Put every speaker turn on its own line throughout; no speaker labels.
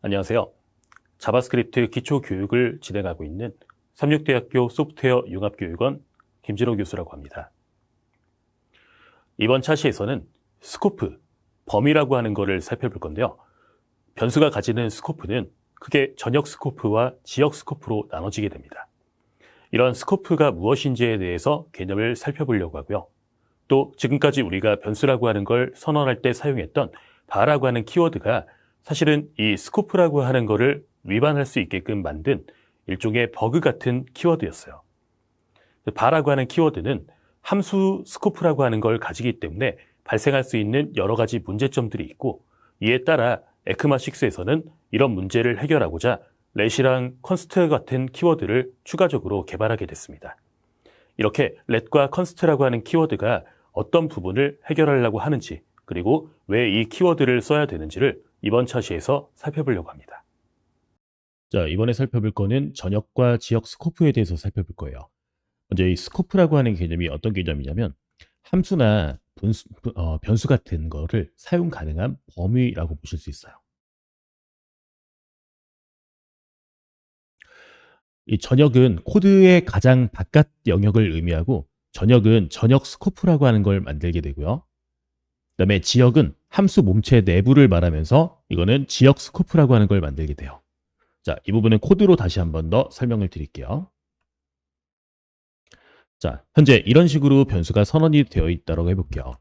안녕하세요. 자바스크립트 기초 교육을 진행하고 있는 삼육대학교 소프트웨어 융합교육원 김진호 교수라고 합니다. 이번 차시에서는 스코프, 범위라고 하는 것을 살펴볼 건데요. 변수가 가지는 스코프는 크게 전역 스코프와 지역 스코프로 나눠지게 됩니다. 이런 스코프가 무엇인지에 대해서 개념을 살펴보려고 하고요. 또 지금까지 우리가 변수라고 하는 걸 선언할 때 사용했던 바라고 하는 키워드가 사실은 이 스코프라고 하는 거를 위반할 수 있게끔 만든 일종의 버그 같은 키워드였어요. 바라고 하는 키워드는 함수 스코프라고 하는 걸 가지기 때문에 발생할 수 있는 여러 가지 문제점들이 있고, 이에 따라 에크마6에서는 이런 문제를 해결하고자 렛이랑 컨스트 같은 키워드를 추가적으로 개발하게 됐습니다. 이렇게 let과 const라고 하는 키워드가 어떤 부분을 해결하려고 하는지, 그리고 왜 이 키워드를 써야 되는지를 이번 차시에서 살펴보려고 합니다. 자, 이번에 살펴볼 거는 전역과 지역 스코프에 대해서 살펴볼 거예요. 먼저 이 스코프라고 하는 개념이 어떤 개념이냐면 함수나 변수 같은 거를 사용 가능한 범위라고 보실 수 있어요. 이 전역은 코드의 가장 바깥 영역을 의미하고, 전역은 전역 스코프라고 하는 걸 만들게 되고요. 그다음에 지역은 함수 몸체 내부를 말하면서 이거는 지역 스코프라고 하는 걸 만들게 돼요. 자, 이 부분은 코드로 다시 한 번 더 설명을 드릴게요. 자, 현재 이런 식으로 변수가 선언이 되어 있다고 해볼게요.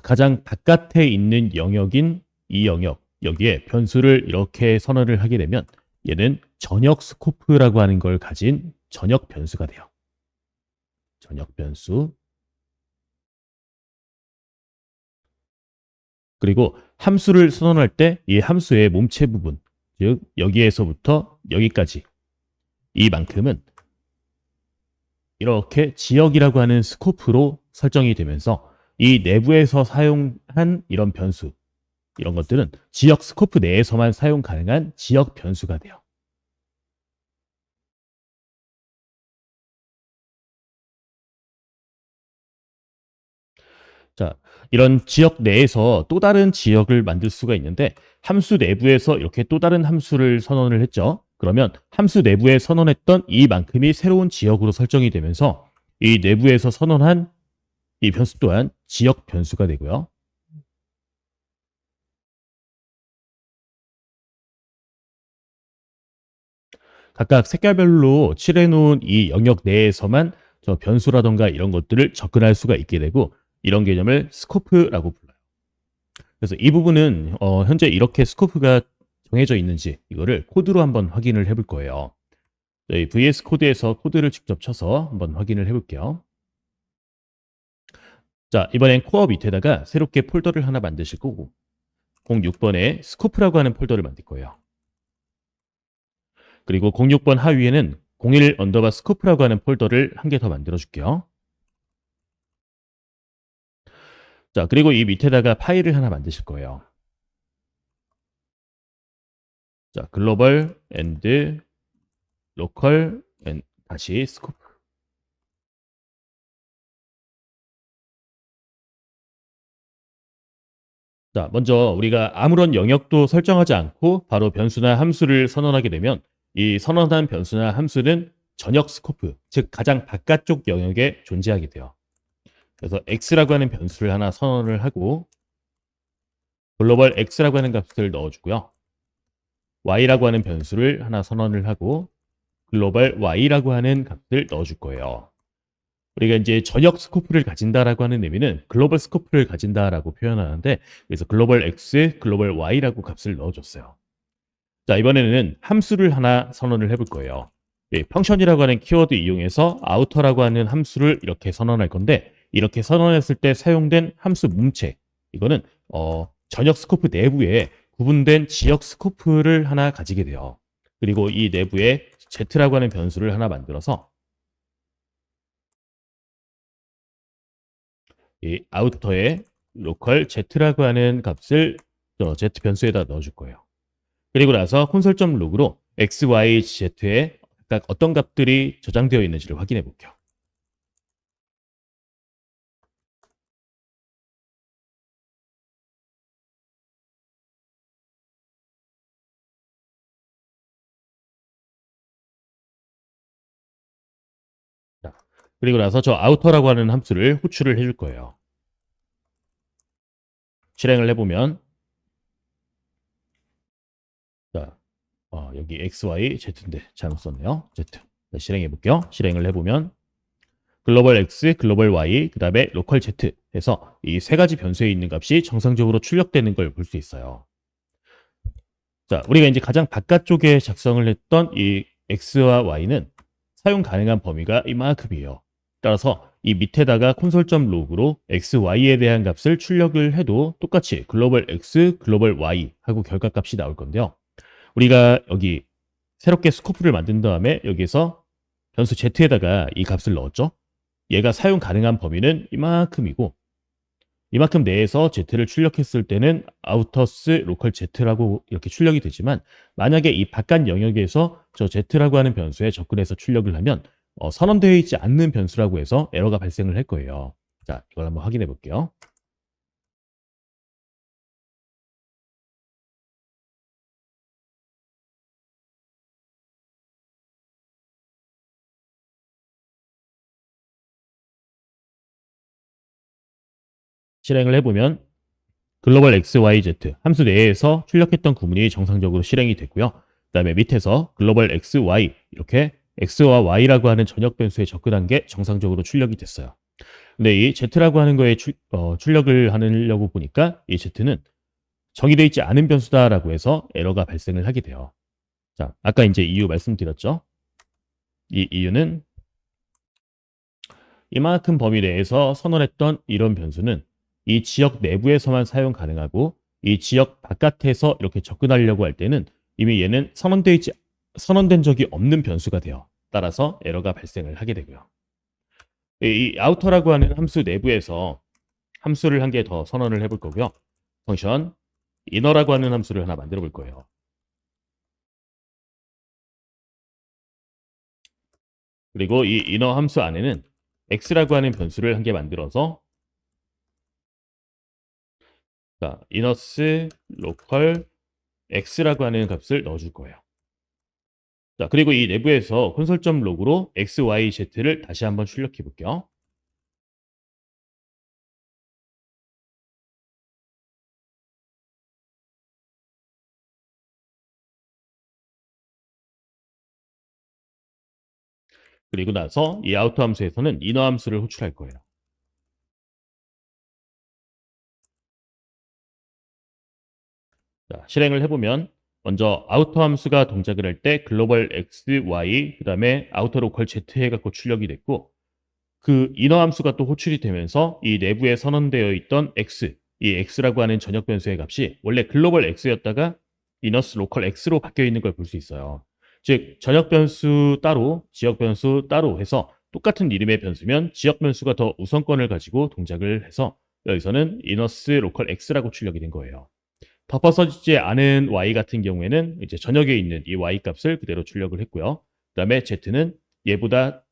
가장 바깥에 있는 영역인 이 영역, 여기에 변수를 이렇게 선언을 하게 되면 얘는 전역 스코프라고 하는 걸 가진 전역 변수가 돼요. 전역 변수. 그리고 함수를 선언할 때 이 함수의 몸체 부분, 즉 여기에서부터 여기까지 이만큼은 이렇게 지역이라고 하는 스코프로 설정이 되면서 이 내부에서 사용한 이런 변수, 이런 것들은 지역 스코프 내에서만 사용 가능한 지역 변수가 돼요. 자, 이런 지역 내에서 또 다른 지역을 만들 수가 있는데, 함수 내부에서 이렇게 또 다른 함수를 선언을 했죠. 그러면 함수 내부에 선언했던 이만큼이 새로운 지역으로 설정이 되면서 이 내부에서 선언한 이 변수 또한 지역 변수가 되고요. 각각 색깔별로 칠해놓은 이 영역 내에서만 저 변수라던가 이런 것들을 접근할 수가 있게 되고, 이런 개념을 스코프라고 불러요. 그래서 이 부분은 현재 이렇게 스코프가 정해져 있는지 이거를 코드로 한번 확인을 해볼 거예요. 저희 VS 코드에서 코드를 직접 쳐서 한번 확인을 해볼게요. 자, 이번엔 코어 밑에다가 새롭게 폴더를 하나 만드실 거고, 06번에 스코프라고 하는 폴더를 만들 거예요. 그리고 06번 하위에는 01 언더바 스코프라고 하는 폴더를 한 개 더 만들어 줄게요. 자, 그리고 이 밑에다가 파일을 하나 만드실 거예요. 자, 글로벌 앤드 로컬 앤 다시 스코프. 자, 먼저 우리가 아무런 영역도 설정하지 않고 바로 변수나 함수를 선언하게 되면 이 선언한 변수나 함수는 전역 스코프, 즉 가장 바깥쪽 영역에 존재하게 돼요. 그래서 x라고 하는 변수를 하나 선언을 하고 글로벌 x라고 하는 값을 넣어주고요. y라고 하는 변수를 하나 선언을 하고 글로벌 y라고 하는 값을 넣어줄 거예요. 우리가 이제 전역 스코프를 가진다라고 하는 의미는 글로벌 스코프를 가진다라고 표현하는데, 그래서 글로벌 x, 글로벌 y라고 값을 넣어줬어요. 자, 이번에는 함수를 하나 선언을 해볼 거예요. 예, 펑션이라고 하는 키워드 이용해서 아우터라고 하는 함수를 이렇게 선언할 건데, 이렇게 선언했을 때 사용된 함수 문체, 이거는 전역 스코프 내부에 구분된 지역 스코프를 하나 가지게 돼요. 그리고 이 내부에 z라고 하는 변수를 하나 만들어서 이 아우터에 로컬 z라고 하는 값을 z 변수에다 넣어줄 거예요. 그리고 나서 콘솔.log으로 x, y, z에 각각 어떤 값들이 저장되어 있는지를 확인해 볼게요. 그리고 나서 저 아우터라고 하는 함수를 호출을 해줄 거예요. 실행을 해보면 자, 여기 x, y, z인데 잘못 썼네요. z. 자, 실행해 볼게요. 실행을 해보면 글로벌 x, 글로벌 y, 그 다음에 로컬 z 해서 이 세 가지 변수에 있는 값이 정상적으로 출력되는 걸 볼 수 있어요. 자, 우리가 이제 가장 바깥쪽에 작성을 했던 이 x와 y는 사용 가능한 범위가 이만큼이에요. 따라서 이 밑에다가 콘솔.log으로 x, y에 대한 값을 출력을 해도 똑같이 글로벌 x, 글로벌 y 하고 결과값이 나올 건데요. 우리가 여기 새롭게 스코프를 만든 다음에 여기서 변수 z에다가 이 값을 넣었죠. 얘가 사용 가능한 범위는 이만큼이고 이만큼 내에서 z를 출력했을 때는 아우터스 로컬 z라고 이렇게 출력이 되지만 만약에 이 바깥 영역에서 저 z라고 하는 변수에 접근해서 출력을 하면 선언되어 있지 않는 변수라고 해서 에러가 발생을 할 거예요. 자, 이걸 한번 확인해 볼게요. 실행을 해보면 글로벌 x, y, z 함수 내에서 출력했던 구문이 정상적으로 실행이 됐고요. 그 다음에 밑에서 글로벌 x, y 이렇게 x와 y라고 하는 전역 변수에 접근한 게 정상적으로 출력이 됐어요. 근데 이 z라고 하는 거에 출력을 하려고 보니까 이 z는 정의되어 있지 않은 변수다라고 해서 에러가 발생을 하게 돼요. 자, 아까 이제 이유 말씀드렸죠. 이 이유는 이만큼 범위 내에서 선언했던 이런 변수는 이 지역 내부에서만 사용 가능하고 이 지역 바깥에서 이렇게 접근하려고 할 때는 이미 얘는 선언된 적이 없는 변수가 돼요. 따라서 에러가 발생을 하게 되고요. 이 아우터라고 하는 함수 내부에서 함수를 한 개 더 선언을 해볼 거고요. 펑션 이너라고 하는 함수를 하나 만들어 볼 거예요. 그리고 이 이너 함수 안에는 x라고 하는 변수를 한 개 만들어서 자, 이너스 로컬 x라고 하는 값을 넣어줄 거예요. 자, 그리고 이 내부에서 콘솔.log으로 x, y, z를 다시 한번 출력해 볼게요. 그리고 나서 이 아우터 함수에서는 이너 함수를 호출할 거예요. 자, 실행을 해보면 먼저 아우터 함수가 동작을 할 때 글로벌 x, y, 그 다음에 아우터 로컬 z 해갖고 출력이 됐고 그 이너 함수가 또 호출이 되면서 이 내부에 선언되어 있던 x, 이 x라고 하는 전역 변수의 값이 원래 글로벌 x였다가 이너스 로컬 x로 바뀌어 있는 걸 볼 수 있어요. 즉 전역 변수 따로, 지역 변수 따로 해서 똑같은 이름의 변수면 지역 변수가 더 우선권을 가지고 동작을 해서 여기서는 이너스 로컬 x라고 출력이 된 거예요. 덮어서지 않은 y 같은 경우에는 이제 전역에 있는 이 y 값을 그대로 출력을 했고요. 그다음에 z는 얘보다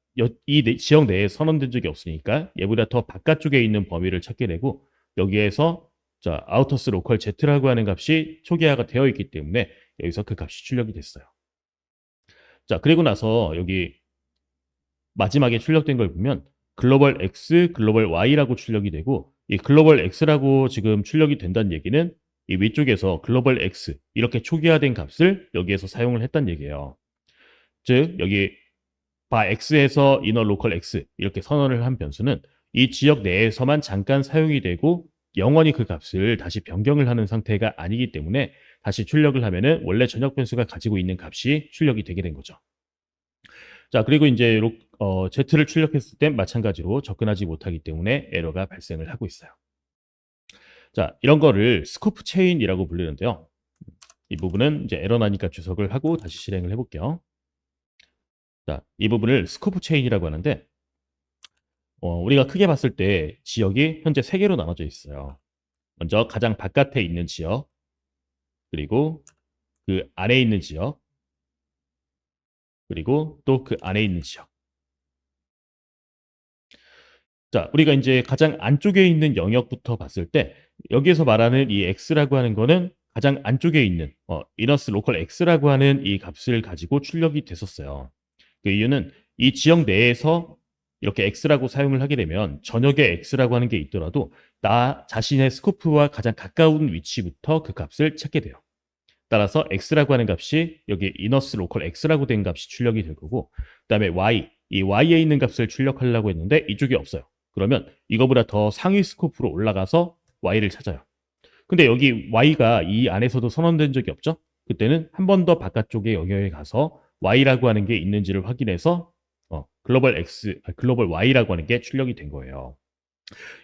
이 지역 내에 선언된 적이 없으니까 얘보다 더 바깥쪽에 있는 범위를 찾게 되고 여기에서 자 아우터스 로컬 z라고 하는 값이 초기화가 되어 있기 때문에 여기서 그 값이 출력이 됐어요. 자 그리고 나서 여기 마지막에 출력된 걸 보면 글로벌 x, 글로벌 y라고 출력이 되고 이 글로벌 x라고 지금 출력이 된다는 얘기는 이 위쪽에서 글로벌 x 이렇게 초기화된 값을 여기에서 사용을 했다는 얘기예요. 즉 여기 바 x에서 이너 로컬 x 이렇게 선언을 한 변수는 이 지역 내에서만 잠깐 사용이 되고 영원히 그 값을 다시 변경을 하는 상태가 아니기 때문에 다시 출력을 하면은 원래 전역 변수가 가지고 있는 값이 출력이 되게 된 거죠. 자 그리고 이제 z를 출력했을 땐 마찬가지로 접근하지 못하기 때문에 에러가 발생을 하고 있어요. 자 이런 거를 스코프 체인이라고 부르는데요. 이 부분은 이제 에러 나니까 주석을 하고 다시 실행을 해볼게요. 자, 이 부분을 스코프 체인이라고 하는데 우리가 크게 봤을 때 지역이 현재 3개로 나눠져 있어요. 먼저 가장 바깥에 있는 지역, 그리고 그 안에 있는 지역, 그리고 또 그 안에 있는 지역. 자, 우리가 이제 가장 안쪽에 있는 영역부터 봤을 때 여기에서 말하는 이 x라고 하는 거는 가장 안쪽에 있는 이너스 로컬 x라고 하는 이 값을 가지고 출력이 됐었어요. 그 이유는 이 지역 내에서 이렇게 x라고 사용을 하게 되면 전역에 x라고 하는 게 있더라도 나 자신의 스코프와 가장 가까운 위치부터 그 값을 찾게 돼요. 따라서 x라고 하는 값이 여기 이너스 로컬 x라고 된 값이 출력이 될 거고, 그다음에 y, 이 y에 있는 값을 출력하려고 했는데 이쪽이 없어요. 그러면 이거보다 더 상위 스코프로 올라가서 y를 찾아요. 근데 여기 y가 이 안에서도 선언된 적이 없죠? 그때는 한 번 더 바깥쪽의 영역에 가서 y라고 하는 게 있는지를 확인해서 글로벌 y라고 하는 게 출력이 된 거예요.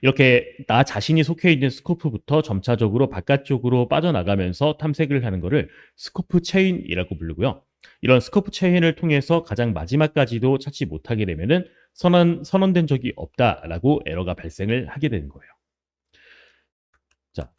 이렇게 나 자신이 속해 있는 스코프부터 점차적으로 바깥쪽으로 빠져나가면서 탐색을 하는 거를 스코프 체인이라고 부르고요. 이런 스코프 체인을 통해서 가장 마지막까지도 찾지 못하게 되면은 선언된 적이 없다라고 에러가 발생을 하게 되는 거예요. 자,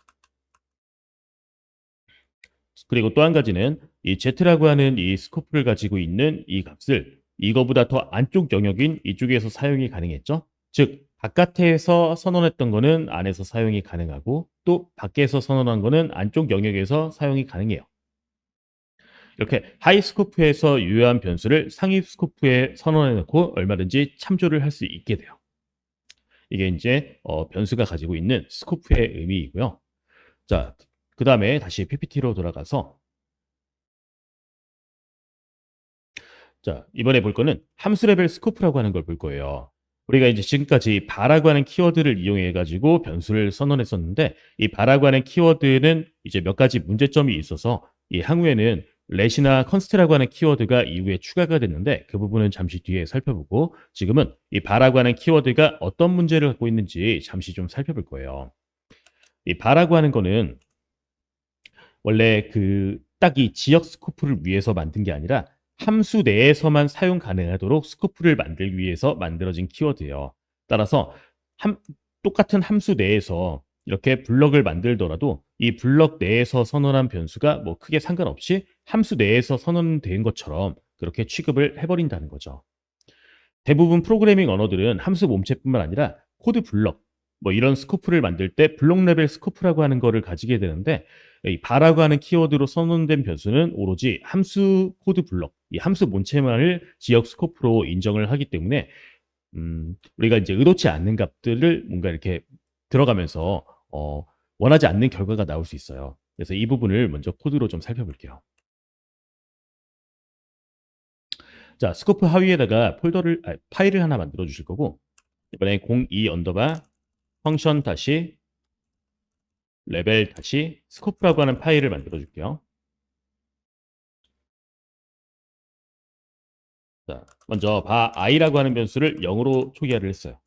그리고 또 한 가지는 이 Z라고 하는 이 스코프를 가지고 있는 이 값을 이거보다 더 안쪽 영역인 이쪽에서 사용이 가능했죠. 즉 바깥에서 선언했던 거는 안에서 사용이 가능하고 또 밖에서 선언한 거는 안쪽 영역에서 사용이 가능해요. 이렇게 하이 스코프에서 유효한 변수를 상위 스코프에 선언해 놓고 얼마든지 참조를 할 수 있게 돼요. 이게 이제 변수가 가지고 있는 스코프의 의미이고요. 자, 그 다음에 다시 PPT로 돌아가서 자, 이번에 볼 거는 함수 레벨 스코프라고 하는 걸 볼 거예요. 우리가 이제 지금까지 바라고 하는 키워드를 이용해 가지고 변수를 선언했었는데 이 바라고 하는 키워드는 이제 몇 가지 문제점이 있어서 이 항우에는 렛이나 컨스트라고 하는 키워드가 이후에 추가가 됐는데 그 부분은 잠시 뒤에 살펴보고 지금은 이 바라고 하는 키워드가 어떤 문제를 갖고 있는지 잠시 좀 살펴볼 거예요. 이 바라고 하는 거는 원래 딱 이 지역 스코프를 위해서 만든 게 아니라 함수 내에서만 사용 가능하도록 스코프를 만들기 위해서 만들어진 키워드예요. 따라서 똑같은 함수 내에서 이렇게 블럭을 만들더라도 이 블럭 내에서 선언한 변수가 뭐 크게 상관없이 함수 내에서 선언된 것처럼 그렇게 취급을 해버린다는 거죠. 대부분 프로그래밍 언어들은 함수 몸체뿐만 아니라 코드 블럭, 뭐 이런 스코프를 만들 때 블록 레벨 스코프라고 하는 거를 가지게 되는데 이 바라고 하는 키워드로 선언된 변수는 오로지 함수 코드 블럭, 이 함수 본체만을 지역 스코프로 인정을 하기 때문에 우리가 이제 의도치 않는 값들을 뭔가 이렇게 들어가면서 원하지 않는 결과가 나올 수 있어요. 그래서 이 부분을 먼저 코드로 좀 살펴볼게요. 자, 스코프 하위에다가 파일을 하나 만들어 주실 거고 이번에 02 언더바 펑션 다시 레벨 다시 스코프라고 하는 파일을 만들어 줄게요. 자, 먼저 i라고 하는 변수를 0으로 초기화를 했어요.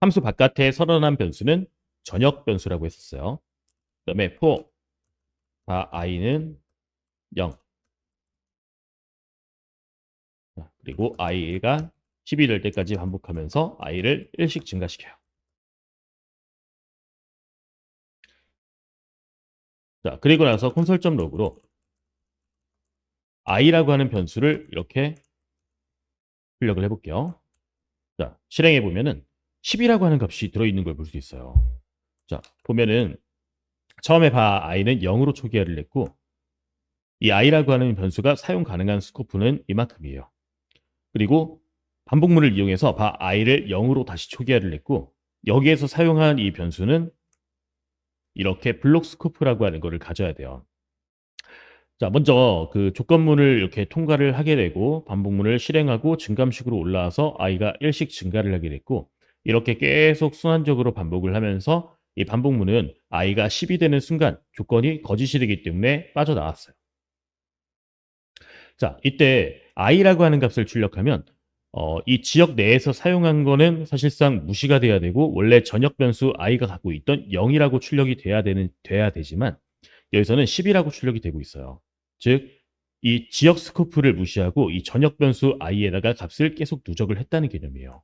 함수 바깥에 선언한 변수는 전역 변수라고 했었어요. 그 다음에 for i는 0. 자, 그리고 i가 10이 될 때까지 반복하면서 i를 1씩 증가시켜요. 자, 그리고 나서 콘솔.log으로 i라고 하는 변수를 이렇게 출력을 해볼게요. 자, 실행해 보면은 10이라고 하는 값이 들어있는 걸 볼 수 있어요. 자, 보면은 처음에 i는 0으로 초기화를 했고 이 i라고 하는 변수가 사용 가능한 스코프는 이만큼이에요. 그리고 반복문을 이용해서 i를 0으로 다시 초기화를 했고 여기에서 사용한 이 변수는 이렇게 블록 스코프라고 하는 거를 가져야 돼요. 자, 먼저 그 조건문을 이렇게 통과를 하게 되고 반복문을 실행하고 증감식으로 올라와서 i가 1씩 증가를 하게 됐고 이렇게 계속 순환적으로 반복을 하면서 이 반복문은 i가 10이 되는 순간 조건이 거짓이 되기 때문에 빠져나왔어요. 자, 이때 i라고 하는 값을 출력하면 이 지역 내에서 사용한 거는 사실상 무시가 돼야 되고 원래 전역 변수 i가 갖고 있던 0이라고 출력이 돼야 되지만 여기서는 10이라고 출력이 되고 있어요. 즉, 이 지역 스코프를 무시하고 이 전역 변수 i에다가 값을 계속 누적을 했다는 개념이에요.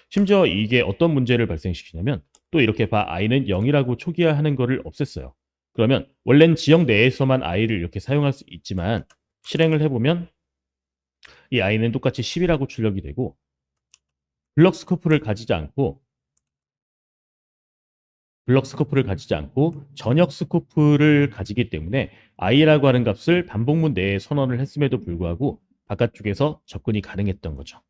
심지어 이게 어떤 문제를 발생시키냐면 또 이렇게 i는 0이라고 초기화하는 거를 없앴어요. 그러면 원래는 지역 내에서만 i를 이렇게 사용할 수 있지만 실행을 해보면 이 i는 똑같이 10이라고 출력이 되고 블럭 스코프를 가지지 않고 전역 스코프를 가지기 때문에 i라고 하는 값을 반복문 내에 선언을 했음에도 불구하고 바깥쪽에서 접근이 가능했던 거죠.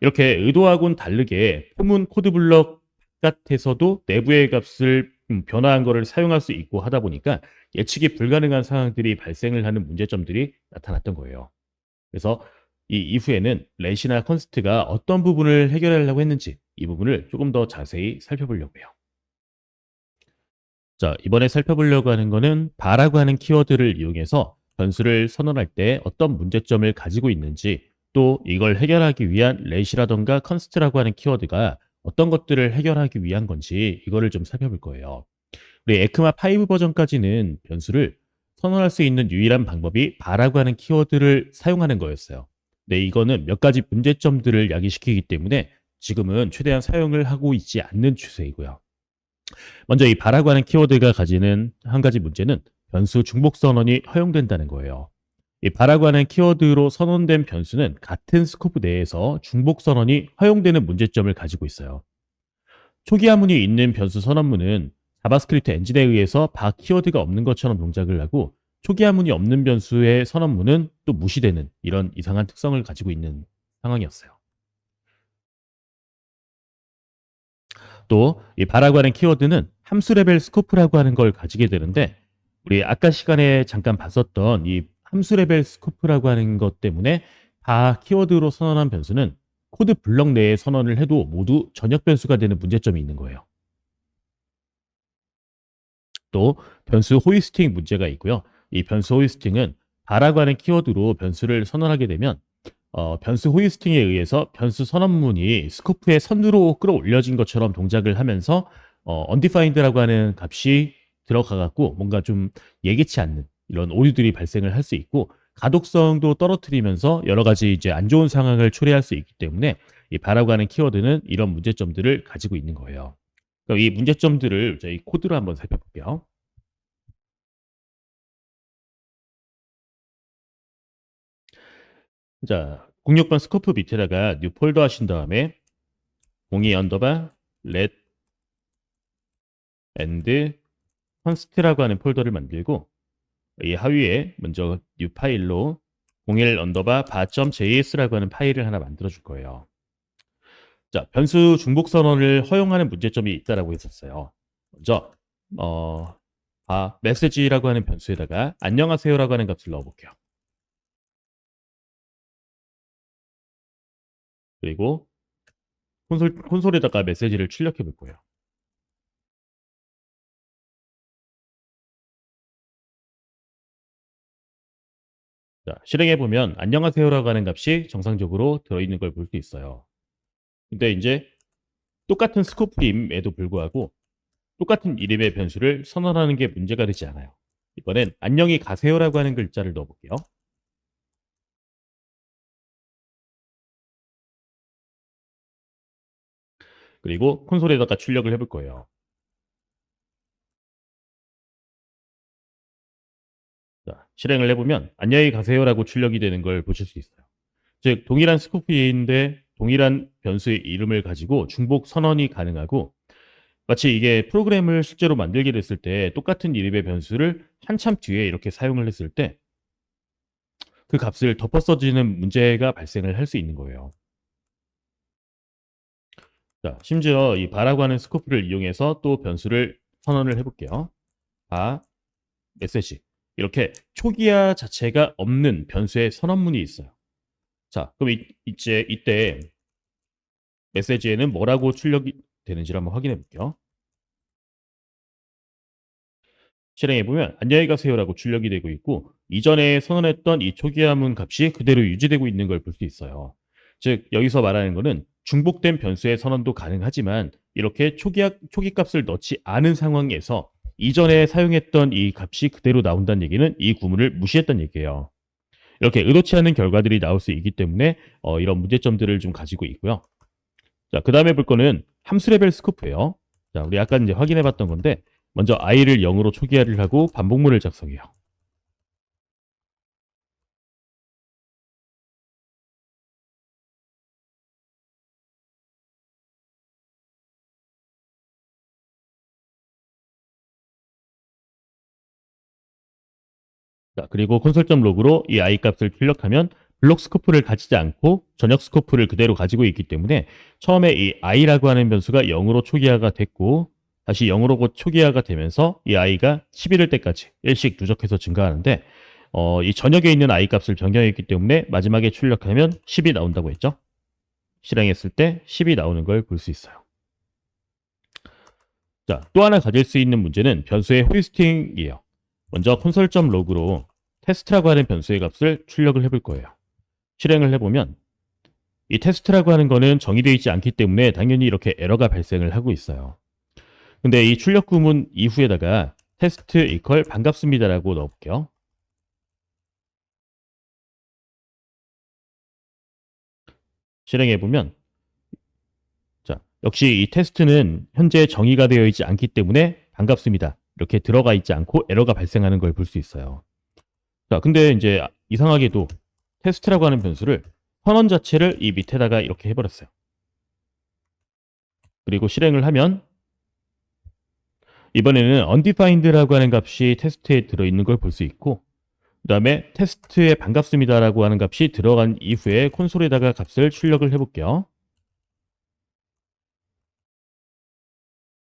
이렇게 의도하고는 다르게 포문 코드 블럭 바깥에서도 내부의 값을 변화한 거를 사용할 수 있고 하다 보니까 예측이 불가능한 상황들이 발생을 하는 문제점들이 나타났던 거예요. 그래서 이 이후에는 렛이나 컨스트가 어떤 부분을 해결하려고 했는지 이 부분을 조금 더 자세히 살펴보려고 해요. 자, 이번에 살펴보려고 하는 거는 바라고 하는 키워드를 이용해서 변수를 선언할 때 어떤 문제점을 가지고 있는지, 또 이걸 해결하기 위한 렛이라던가 컨스트라고 하는 키워드가 어떤 것들을 해결하기 위한 건지 이거를 좀 살펴볼 거예요. 우리 에크마 5 버전까지는 변수를 선언할 수 있는 유일한 방법이 바라고 하는 키워드를 사용하는 거였어요. 근데 이거는 몇 가지 문제점들을 야기시키기 때문에 지금은 최대한 사용을 하고 있지 않는 추세이고요. 먼저 이 바라고 하는 키워드가 가지는 한 가지 문제는 변수 중복 선언이 허용된다는 거예요. 이 바라고 하는 키워드로 선언된 변수는 같은 스코프 내에서 중복 선언이 허용되는 문제점을 가지고 있어요. 초기 화문이 있는 변수 선언문은 자바스크립트 엔진에 의해서 바 키워드가 없는 것처럼 동작을 하고, 초기 화문이 없는 변수의 선언문은 또 무시되는 이런 이상한 특성을 가지고 있는 상황이었어요. 또 이 바라고 하는 키워드는 함수 레벨 스코프라고 하는 걸 가지게 되는데, 우리 아까 시간에 잠깐 봤었던 이 함수 레벨 스코프라고 하는 것 때문에 바 키워드로 선언한 변수는 코드 블럭 내에 선언을 해도 모두 전역 변수가 되는 문제점이 있는 거예요. 또 변수 호이스팅 문제가 있고요. 이 변수 호이스팅은 바라고 하는 키워드로 변수를 선언하게 되면 변수 호이스팅에 의해서 변수 선언문이 스코프의 선으로 끌어올려진 것처럼 동작을 하면서 undefined라고 하는 값이 들어가 갖고 뭔가 좀 예기치 않는 이런 오류들이 발생을 할 수 있고, 가독성도 떨어뜨리면서 여러 가지 이제 안 좋은 상황을 초래할 수 있기 때문에 이 바라고 하는 키워드는 이런 문제점들을 가지고 있는 거예요. 그럼 이 문제점들을 저희 코드로 한번 살펴볼게요. 자, 06번 스코프 밑에다가 뉴 폴더 하신 다음에 02 언더바 let and const라고 하는 폴더를 만들고, 이 하위에 먼저 뉴 파일로 01 언더바 바.js라고 하는 파일을 하나 만들어 줄 거예요. 자, 변수 중복 선언을 허용하는 문제점이 있다라고 했었어요. 먼저 메시지라고 하는 변수에다가 안녕하세요라고 하는 값을 넣어 볼게요. 그리고 콘솔에다가 메시지를 출력해 볼 거예요. 자, 실행해 보면 안녕하세요라고 하는 값이 정상적으로 들어있는 걸 볼 수 있어요. 근데 이제 똑같은 스코프임에도 불구하고 똑같은 이름의 변수를 선언하는 게 문제가 되지 않아요. 이번엔 안녕히 가세요라고 하는 글자를 넣어볼게요. 그리고 콘솔에다가 출력을 해볼 거예요. 자, 실행을 해보면 안녕히 가세요라고 출력이 되는 걸 보실 수 있어요. 즉 동일한 스코프인데 동일한 변수의 이름을 가지고 중복 선언이 가능하고, 마치 이게 프로그램을 실제로 만들게 됐을 때 똑같은 이름의 변수를 한참 뒤에 이렇게 사용을 했을 때 그 값을 덮어 써지는 문제가 발생을 할 수 있는 거예요. 자, 심지어 이 바라고 하는 스코프를 이용해서 또 변수를 선언을 해볼게요. 바, 메시지. 이렇게 초기화 자체가 없는 변수의 선언문이 있어요. 자, 그럼 이제 이때 메시지에는 뭐라고 출력이 되는지를 한번 확인해 볼게요. 실행해보면 안녕히 가세요라고 출력이 되고 있고, 이전에 선언했던 이 초기화문 값이 그대로 유지되고 있는 걸 볼 수 있어요. 즉 여기서 말하는 것은 중복된 변수의 선언도 가능하지만 이렇게 초기 값을 넣지 않은 상황에서 이전에 사용했던 이 값이 그대로 나온다는 얘기는 이 구문을 무시했다는 얘기예요. 이렇게 의도치 않은 결과들이 나올 수 있기 때문에 이런 문제점들을 좀 가지고 있고요. 자, 그 다음에 볼 거는 함수 레벨 스코프예요. 자, 우리 아까 이제 확인해 봤던 건데, 먼저 i를 0으로 초기화를 하고 반복문을 작성해요. 자, 그리고 콘솔.log으로 이 i 값을 출력하면 블록 스코프를 가지지 않고 전역 스코프를 그대로 가지고 있기 때문에 처음에 이 i라고 하는 변수가 0으로 초기화가 됐고 다시 0으로 곧 초기화가 되면서 이 i가 11일 때까지 일씩 누적해서 증가하는데 이 전역에 있는 i 값을 변경했기 때문에 마지막에 출력하면 10이 나온다고 했죠. 실행했을 때 10이 나오는 걸 볼 수 있어요. 자, 또 하나 가질 수 있는 문제는 변수의 호이스팅이에요. 먼저 콘솔.log로 테스트라고 하는 변수의 값을 출력을 해볼 거예요. 실행을 해보면 이 테스트라고 하는 거는 정의되어 있지 않기 때문에 당연히 이렇게 에러가 발생을 하고 있어요. 근데 이 출력 구문 이후에다가 테스트 이퀄 반갑습니다라고 넣어볼게요. 실행해보면 자, 역시 이 테스트는 현재 정의가 되어 있지 않기 때문에 반갑습니다. 이렇게 들어가 있지 않고 에러가 발생하는 걸 볼 수 있어요. 자, 근데 이제 이상하게도 테스트라고 하는 변수를 선언 자체를 이 밑에다가 이렇게 해버렸어요. 그리고 실행을 하면 이번에는 undefined라고 하는 값이 테스트에 들어있는 걸 볼 수 있고 그 다음에 테스트에 반갑습니다라고 하는 값이 들어간 이후에 콘솔에다가 값을 출력을 해볼게요.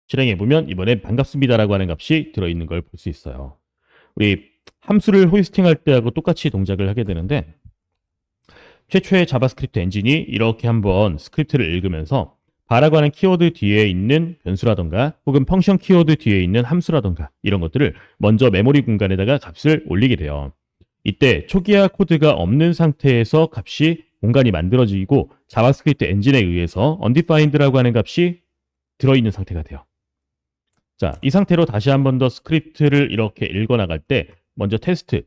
실행해보면 이번엔 반갑습니다라고 하는 값이 들어있는 걸 볼 수 있어요. 우리 함수를 호이스팅할 때하고 똑같이 동작을 하게 되는데 최초의 자바스크립트 엔진이 이렇게 한번 스크립트를 읽으면서 바라고 하는 키워드 뒤에 있는 변수라던가 혹은 펑션 키워드 뒤에 있는 함수라던가 이런 것들을 먼저 메모리 공간에다가 값을 올리게 돼요. 이때 초기화 코드가 없는 상태에서 값이 공간이 만들어지고 자바스크립트 엔진에 의해서 undefined라고 하는 값이 들어있는 상태가 돼요. 자, 이 상태로 다시 한 번 더 스크립트를 이렇게 읽어나갈 때 먼저 테스트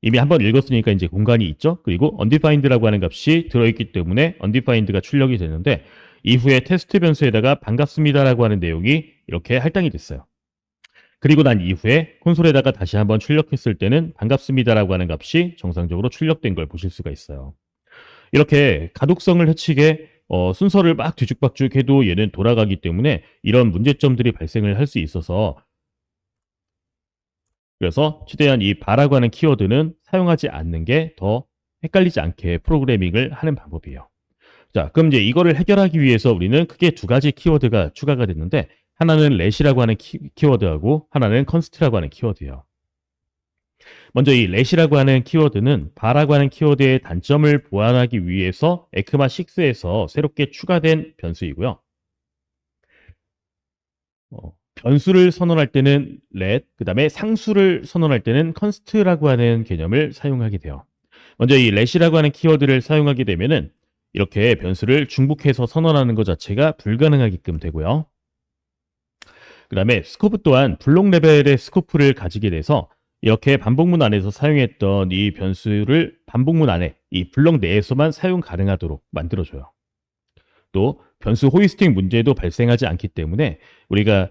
이미 한번 읽었으니까 이제 공간이 있죠. 그리고 undefined라고 하는 값이 들어있기 때문에 undefined가 출력이 되는데 이후에 테스트 변수에다가 반갑습니다라고 하는 내용이 이렇게 할당이 됐어요. 그리고 난 이후에 콘솔에다가 다시 한번 출력했을 때는 반갑습니다라고 하는 값이 정상적으로 출력된 걸 보실 수가 있어요. 이렇게 가독성을 해치게 순서를 막 뒤죽박죽 해도 얘는 돌아가기 때문에 이런 문제점들이 발생을 할 수 있어서 그래서 최대한 이 바라고 하는 키워드는 사용하지 않는 게 더 헷갈리지 않게 프로그래밍을 하는 방법이에요. 자, 그럼 이제 이거를 해결하기 위해서 우리는 크게 두 가지 키워드가 추가가 됐는데 하나는 let이라고 하는 키워드하고 하나는 const라고 하는 키워드예요. 먼저 이 let이라고 하는 키워드는 바라고 하는 키워드의 단점을 보완하기 위해서 에크마 6에서 새롭게 추가된 변수이고요. 변수를 선언할 때는 let, 그 다음에 상수를 선언할 때는 const라고 하는 개념을 사용하게 돼요. 먼저 이 let이라고 하는 키워드를 사용하게 되면은 이렇게 변수를 중복해서 선언하는 것 자체가 불가능하게끔 되고요. 그 다음에 스코프 또한 블록 레벨의 스코프를 가지게 돼서 이렇게 반복문 안에서 사용했던 이 변수를 반복문 안에 이 블록 내에서만 사용 가능하도록 만들어줘요. 또 변수 호이스팅 문제도 발생하지 않기 때문에 우리가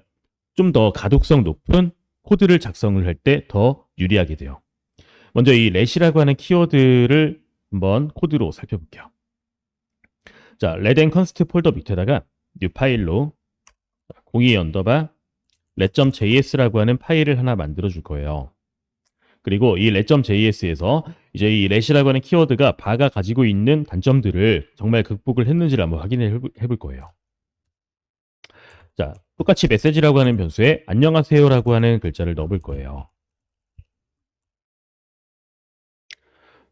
좀 더 가독성 높은 코드를 작성을 할 때 더 유리하게 돼요. 먼저 이 let이라고 하는 키워드를 한번 코드로 살펴볼게요. 자, let and const 폴더 밑에다가 new 파일로 02 언더바 let.js라고 하는 파일을 하나 만들어 줄 거예요. 그리고 이 let.js에서 이제 이 let이라고 하는 키워드가 바가 가지고 있는 단점들을 정말 극복을 했는지를 한번 확인해 볼 거예요. 자, 똑같이 메시지라고 하는 변수에 안녕하세요라고 하는 글자를 넣어볼 거예요.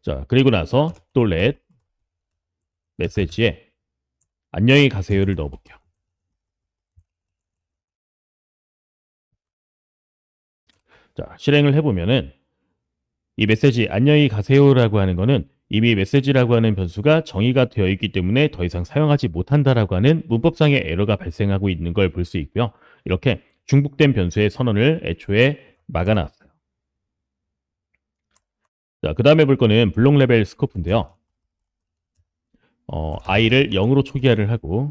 자, 그리고 나서 또 let 메시지에 안녕히 가세요를 넣어볼게요. 자, 실행을 해보면은 이 메시지 안녕히 가세요라고 하는 거는 이미 메시지라고 하는 변수가 정의가 되어 있기 때문에 더 이상 사용하지 못한다라고 하는 문법상의 에러가 발생하고 있는 걸 볼 수 있고요. 이렇게 중복된 변수의 선언을 애초에 막아놨어요. 자, 그 다음에 볼 거는 블록 레벨 스코프인데요. i를 0으로 초기화를 하고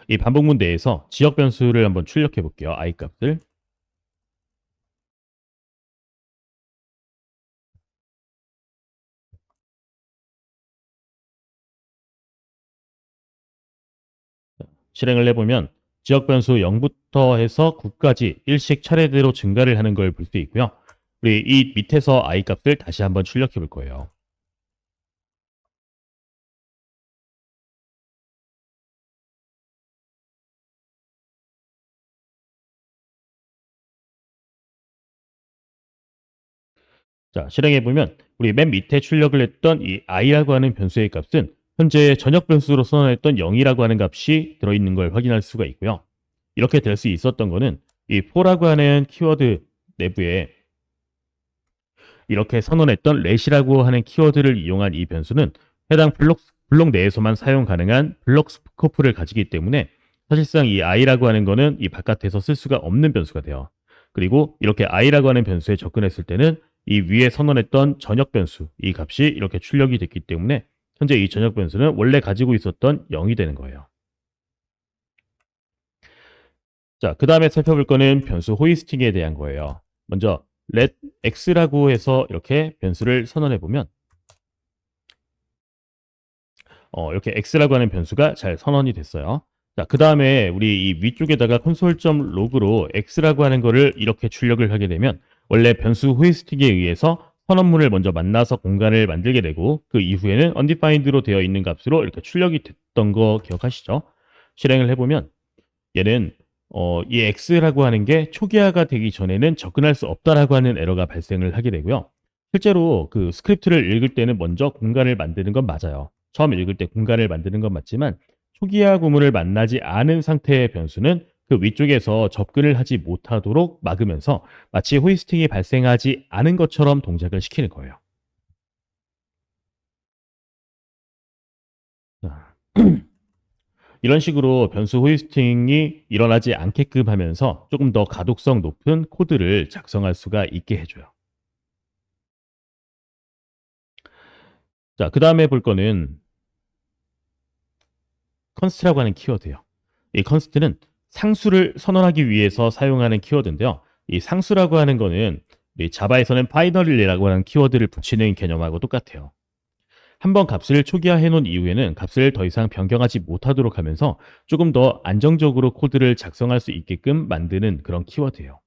이 반복문 내에서 지역 변수를 한번 출력해 볼게요. i 값을. 실행을 해보면 지역 변수 0부터 해서 9까지 일씩 차례대로 증가를 하는 걸 볼 수 있고요. 우리 이 밑에서 i 값을 다시 한번 출력해 볼 거예요. 자, 실행해 보면 우리 맨 밑에 출력을 했던 이 i라고 하는 변수의 값은 현재 전역 변수로 선언했던 0이라고 하는 값이 들어있는 걸 확인할 수가 있고요. 이렇게 될 수 있었던 거는 이 for라고 하는 키워드 내부에 이렇게 선언했던 let이라고 하는 키워드를 이용한 이 변수는 해당 블록 내에서만 사용 가능한 블록 스코프를 가지기 때문에 사실상 이 i라고 하는 거는 이 바깥에서 쓸 수가 없는 변수가 돼요. 그리고 이렇게 i라고 하는 변수에 접근했을 때는 이 위에 선언했던 전역 변수, 이 값이 이렇게 출력이 됐기 때문에 현재 이 전역 변수는 원래 가지고 있었던 0이 되는 거예요. 자, 그 다음에 살펴볼 거는 변수 호이스팅에 대한 거예요. 먼저 let x라고 해서 이렇게 변수를 선언해 보면 이렇게 x라고 하는 변수가 잘 선언이 됐어요. 자, 그 다음에 우리 이 위쪽에다가 console.log로 x라고 하는 거를 이렇게 출력을 하게 되면 원래 변수 호이스팅에 의해서 선언문을 먼저 만나서 공간을 만들게 되고 그 이후에는 undefined로 되어 있는 값으로 이렇게 출력이 됐던 거 기억하시죠? 실행을 해보면 얘는 이 x라고 하는 게 초기화가 되기 전에는 접근할 수 없다라고 하는 에러가 발생을 하게 되고요. 실제로 그 스크립트를 읽을 때는 먼저 공간을 만드는 건 맞아요. 처음 읽을 때 공간을 만드는 건 맞지만 초기화 구문을 만나지 않은 상태의 변수는 그 위쪽에서 접근을 하지 못하도록 막으면서 마치 호이스팅이 발생하지 않은 것처럼 동작을 시키는 거예요. 자, 이런 식으로 변수 호이스팅이 일어나지 않게끔 하면서 조금 더 가독성 높은 코드를 작성할 수가 있게 해줘요. 자, 그 다음에 볼 거는 const라고 하는 키워드예요. 이 const는 상수를 선언하기 위해서 사용하는 키워드인데요. 이 상수라고 하는 거는 이 자바에서는 파이널이라고 하는 키워드를 붙이는 개념하고 똑같아요. 한번 값을 초기화해 놓은 이후에는 값을 더 이상 변경하지 못하도록 하면서 조금 더 안정적으로 코드를 작성할 수 있게끔 만드는 그런 키워드예요.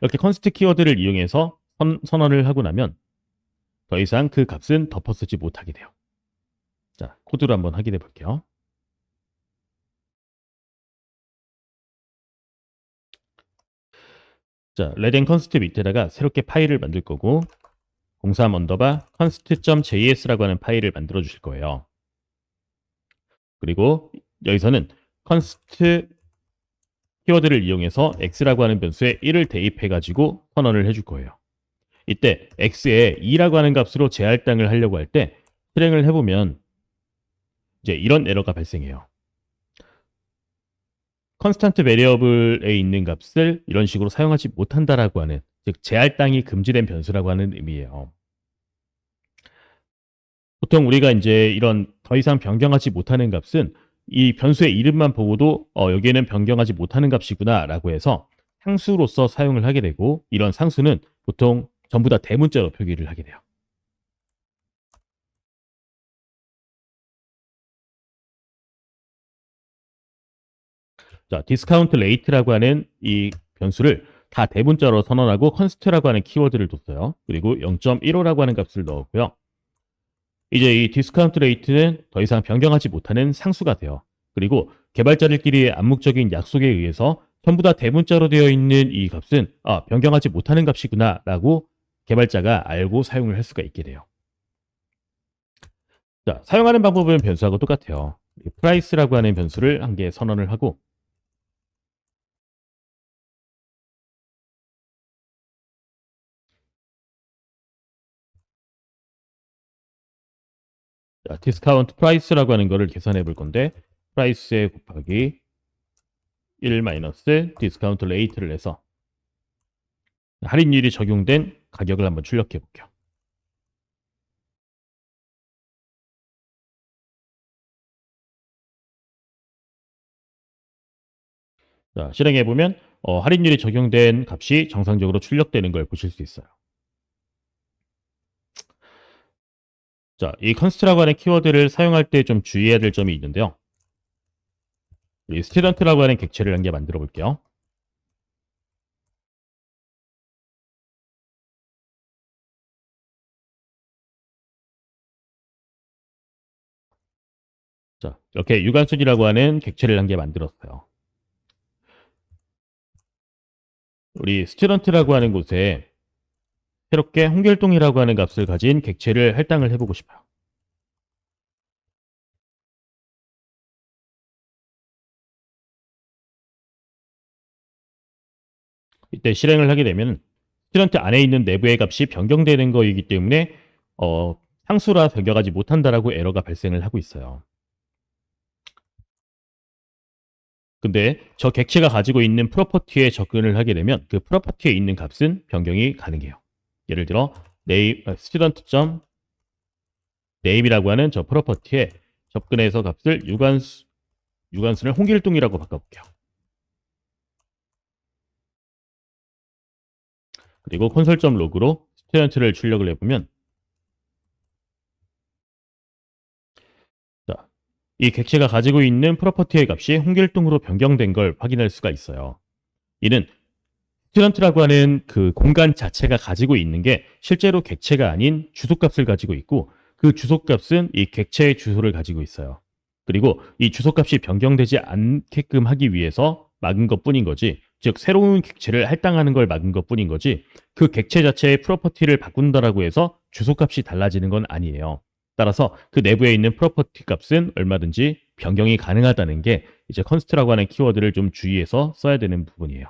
이렇게 const 키워드를 이용해서 선언을 하고 나면 더 이상 그 값은 덮어쓰지 못하게 돼요. 자, 코드로 한번 확인해 볼게요. 자, 레덴 const 밑에다가 새롭게 파일을 만들 거고 03 언더바 const.js라고 하는 파일을 만들어 주실 거예요. 그리고 여기서는 const 키워드를 이용해서 x라고 하는 변수에 1을 대입해 가지고 선언을 해줄 거예요. 이때 x에 2라고 하는 값으로 재할당을 하려고 할 때 실행을 해보면 이제 이런 에러가 발생해요. 컨스탄트 베리어블에 있는 값을 이런 식으로 사용하지 못한다라고 하는, 즉 재할당이 금지된 변수라고 하는 의미예요. 보통 우리가 이제 이런 더 이상 변경하지 못하는 값은 이 변수의 이름만 보고도 여기에는 변경하지 못하는 값이구나라고 해서 상수로서 사용을 하게 되고, 이런 상수는 보통 전부 다 대문자로 표기를 하게 돼요. 자, 디스카운트 레이트라고 하는 이 변수를 다 대문자로 선언하고 컨스트라고 하는 키워드를 뒀어요. 그리고 0.15라고 하는 값을 넣었고요. 이제 이 디스카운트 레이트는 더 이상 변경하지 못하는 상수가 돼요. 그리고 개발자들끼리의 암묵적인 약속에 의해서 전부 다 대문자로 되어 있는 이 값은 변경하지 못하는 값이구나 라고 개발자가 알고 사용을 할 수가 있게 돼요. 자, 사용하는 방법은 변수하고 똑같아요. price라고 하는 변수를 한 개 선언을 하고, 자, 디스카운트 프라이스라고 하는 거를 계산해 볼 건데, 프라이스에 곱하기 1 마이너스 디스카운트 레이트를 해서 할인율이 적용된 가격을 한번 출력해 볼게요. 자, 실행해 보면 할인율이 적용된 값이 정상적으로 출력되는 걸 보실 수 있어요. 자, 이 컨스트라고 하는 키워드를 사용할 때 좀 주의해야 될 점이 있는데요. 우리 스튜던트라고 하는 객체를 한 개 만들어 볼게요. 자, 이렇게 유관순이라고 하는 객체를 한 개 만들었어요. 우리 스튜던트라고 하는 곳에 새롭게 홍길동이라고 하는 값을 가진 객체를 할당을 해보고 싶어요. 이때 실행을 하게 되면 스튜던트 안에 있는 내부의 값이 변경되는 거이기 때문에 상수라 변경하지 못한다라고 에러가 발생을 하고 있어요. 근데 저 객체가 가지고 있는 프로퍼티에 접근을 하게 되면 그 프로퍼티에 있는 값은 변경이 가능해요. 예를 들어 student.name이라고 하는 저 프로퍼티에 접근해서 값을 유관순을 홍길동이라고 바꿔볼게요. 그리고 콘솔.log로 student를 출력을 해보면 자, 이 객체가 가지고 있는 프로퍼티의 값이 홍길동으로 변경된 걸 확인할 수가 있어요. 이는 스튜던트라고 하는 그 공간 자체가 가지고 있는 게 실제로 객체가 아닌 주소값을 가지고 있고 그 주소값은 이 객체의 주소를 가지고 있어요. 그리고 이 주소값이 변경되지 않게끔 하기 위해서 막은 것 뿐인 거지, 즉 새로운 객체를 할당하는 걸 막은 것 뿐인 거지 그 객체 자체의 프로퍼티를 바꾼다라고 해서 주소값이 달라지는 건 아니에요. 따라서 그 내부에 있는 프로퍼티 값은 얼마든지 변경이 가능하다는 게 이제 컨스트라고 하는 키워드를 좀 주의해서 써야 되는 부분이에요.